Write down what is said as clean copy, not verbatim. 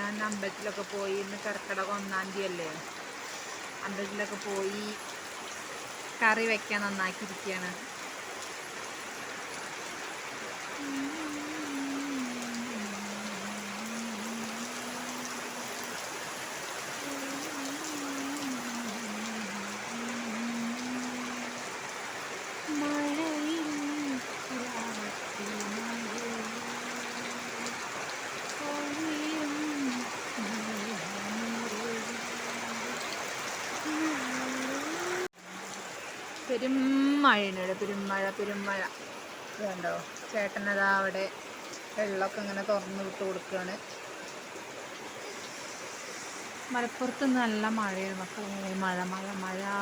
ഞാൻ അമ്പലത്തിലൊക്കെ പോയി. ഇന്ന് കർക്കിടകം 1-ാം തീയതി അല്ലേ. അമ്പലത്തിലൊക്കെ പോയി കറി വെക്കാൻ നന്നാക്കിയിരിക്കുകയാണ്. പെരുമഴയാണ്, പെരുമഴ വേണ്ടോ. ചേട്ടനതാ അവിടെ വെള്ളമൊക്കെ ഇങ്ങനെ തുറന്നു വിട്ട് കൊടുക്കുകയാണ്. മലപ്പുറത്ത് നല്ല മഴയാണ് മക്കളെ. മഴ. മഴയാണ്, മഴയോ.